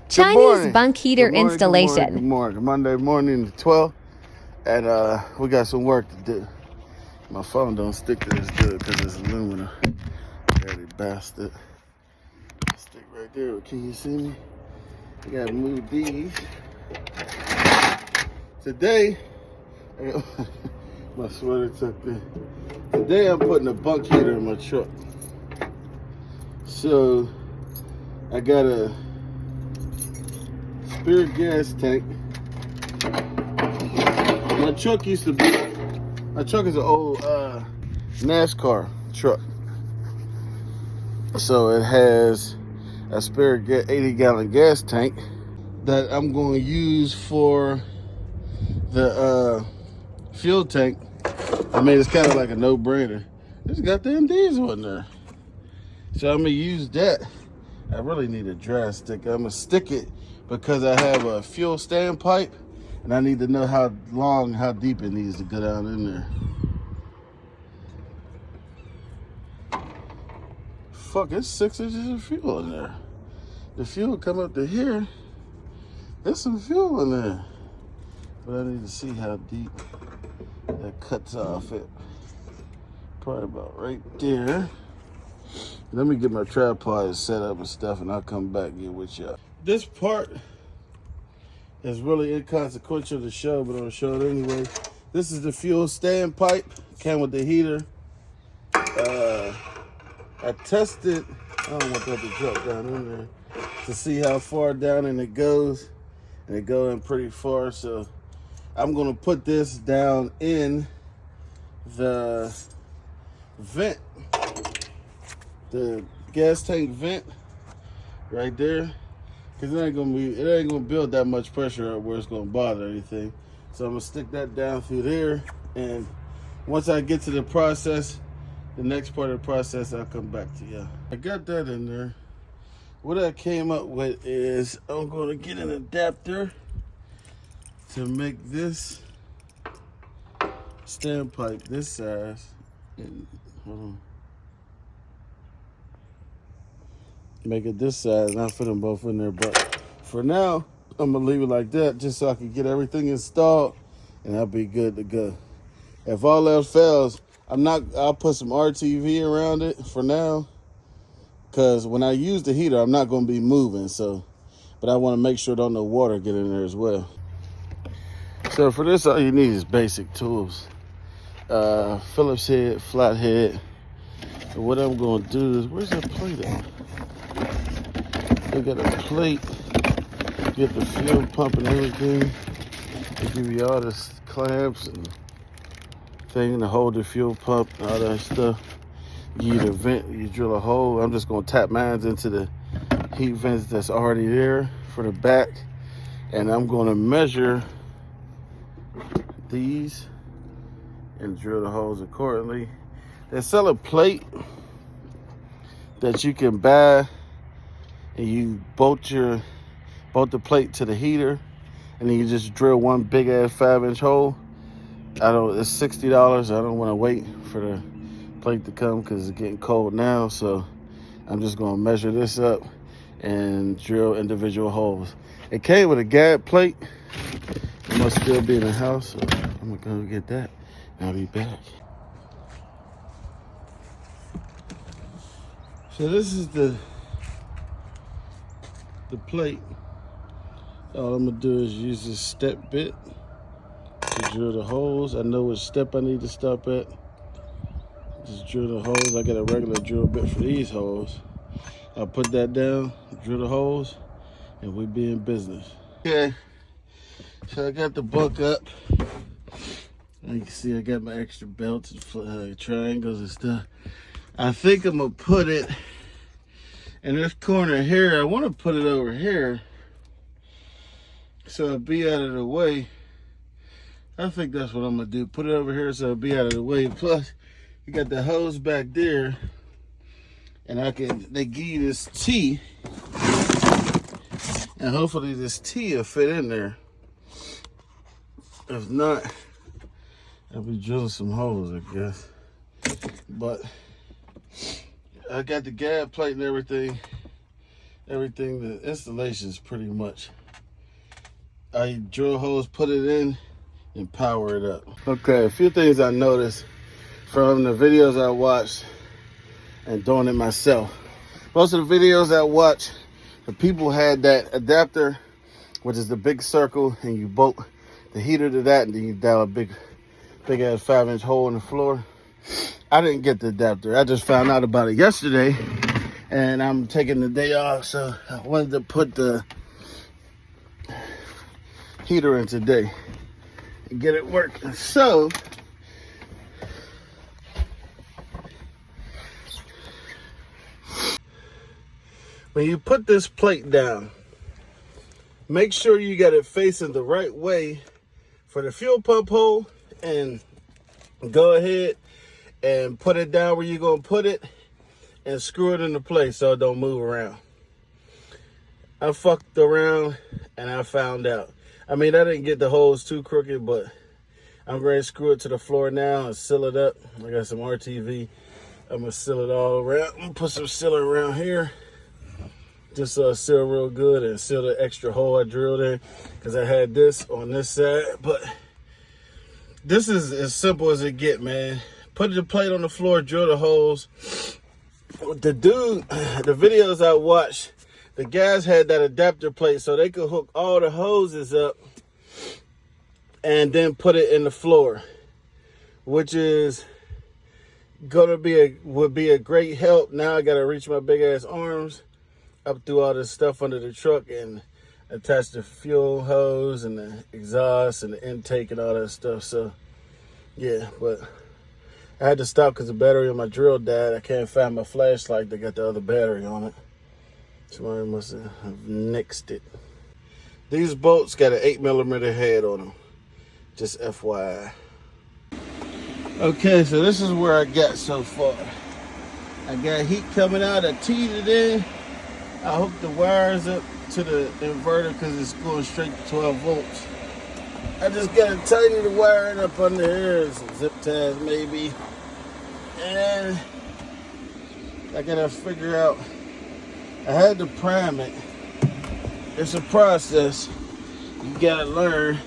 Chinese bunk heater Good morning, installation. Good morning. Monday morning, the 12th, and we got some work to do. My phone don't stick to this good because it's aluminum. Dirty bastard. Stick right there. Can you see me? I gotta move these. Today, I got my sweater tucked in. Today I'm putting a bunk heater in my truck. So I got a spare gas tank. My truck is an old NASCAR truck. So it has a spare 80-gallon gas tank that I'm going to use for the fuel tank. I mean, it's kind of like a no-brainer. There's goddamn diesel in there. So I'm going to use that. I really need a dry stick. I'm going to stick it because I have a fuel standpipe and I need to know how deep it needs to go down in there. Fuck, it's 6 inches of fuel in there. The fuel come up to here. There's some fuel in there. But I need to see how deep that cuts off it. Probably about right there. Let me get my tripod set up and stuff, and I'll come back and get with y'all. This part is really inconsequential to show, but I'm gonna show it anyway. This is the fuel standpipe. Came with the heater. I tested, I don't want that to drop down in there, to see how far down in it goes. And it goes in pretty far, so I'm gonna put this down in the vent, the gas tank vent right there, because it ain't gonna build that much pressure up where it's gonna bother anything. So I'm gonna stick that down through there, and once I get to the process, the next part of the process, I'll come back to you. I got that in there. What I came up with is I'm gonna get an adapter to make this standpipe this size. And hold on. Make it this size, and I'll fit them both in there. But for now, I'm gonna leave it like that just so I can get everything installed and I'll be good to go. If all else fails, I'll put some RTV around it for now. Cause when I use the heater, I'm not gonna be moving, but I wanna make sure don't no water get in there as well. So for this, all you need is basic tools. Phillips head, flathead. And what I'm gonna do is, where's that plate at? They got a plate, get the fuel pump and everything. They give you all the clamps and thing to hold the fuel pump and all that stuff. You drill a hole. I'm just gonna tap mine into the heat vents that's already there for the back. And I'm gonna measure these and drill the holes accordingly. They sell a plate that you can buy, and you bolt the plate to the heater, and then you just drill one big ass 5-inch hole. It's $60. I don't want to wait for the plate to come because it's getting cold now. So I'm just gonna measure this up and drill individual holes. It came with a gap plate. It must still be in the house, so I'm gonna go get that and I'll be back. So this is the plate. All I'm gonna do is use this step bit to drill the holes. I know which step I need to stop at. Just drill the holes. I got a regular drill bit for these holes. I'll put that down, drill the holes, and we be in business. Okay, so I got the bunk up. You can see I got my extra belts and triangles and stuff. I think I'm gonna put it in this corner here. I want to put it over here so it'll be out of the way. I think that's what I'm gonna do. Put it over here so it'll be out of the way. Plus, you got the hose back there, and they give you this T, and hopefully this T will fit in there. If not, I'll be drilling some holes, I guess. But I got the gap plate and everything. everything. The installation is pretty much, I drill holes, put it in, and power it up. Okay, a few things I noticed from the videos I watched and doing it myself. Most of the videos I watched, the people had that adapter, which is the big circle, and you bolt the heater to that, and then you dial a big ass 5-inch hole in the floor. I didn't get the adapter. I just found out about it yesterday, and I'm taking the day off, so I wanted to put the heater in today and get it working. So when you put this plate down, make sure you got it facing the right way for the fuel pump hole, and go ahead and put it down where you're gonna put it and screw it into place so it don't move around. I fucked around and I found out. I mean, I didn't get the holes too crooked, but I'm ready to screw it to the floor now and seal it up. I got some RTV. I'm gonna seal it all around. I'm gonna put some sealer around here, just so it's seal real good, and seal the extra hole I drilled in, because I had this on this side. But this is as simple as it get, man. Put the plate on the floor, drill the holes. The videos I watched, the guys had that adapter plate so they could hook all the hoses up and then put it in the floor, which is would be a great help. Now I gotta reach my big ass arms up through all this stuff under the truck and attach the fuel hose and the exhaust and the intake and all that stuff. So yeah, but I had to stop because the battery on my drill died. I can't find my flashlight that got the other battery on it. Somebody must have nixed it. These bolts got an 8mm head on them, just FYI. Okay, so this is where I got so far. I got heat coming out. I teed it in. I hooked the wires up to the inverter because it's going straight to 12 volts. I just got to tighten the wiring up under here, some zip ties maybe. And I got to figure out, I had to prime it. It's a process. You got to learn.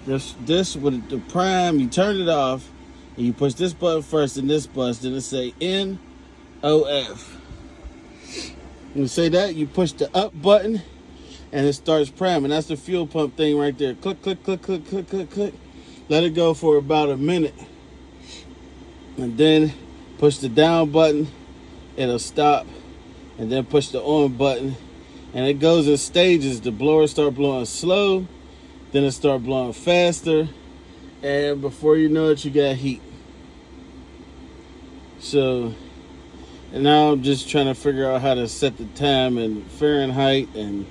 This with the prime, you turn it off, and you push this button first and this button, then it say N-O-F. When you say that, you push the up button, and it starts priming. That's the fuel pump thing right there. Click, click, click, click, click, click, click. Let it go for about a minute. And then push the down button, it'll stop. And then push the on button. And it goes in stages. The blower start blowing slow, then it start blowing faster. And before you know it, you got heat. So, and now I'm just trying to figure out how to set the time in Fahrenheit. And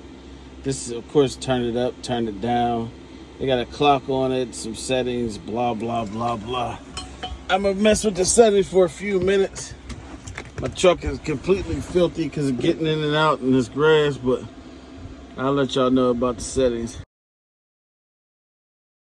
this is, of course, turn it up, turn it down. They got a clock on it, some settings, blah, blah, blah, blah. I'm gonna mess with the settings for a few minutes. My truck is completely filthy because of getting in and out in this grass, but I'll let y'all know about the settings.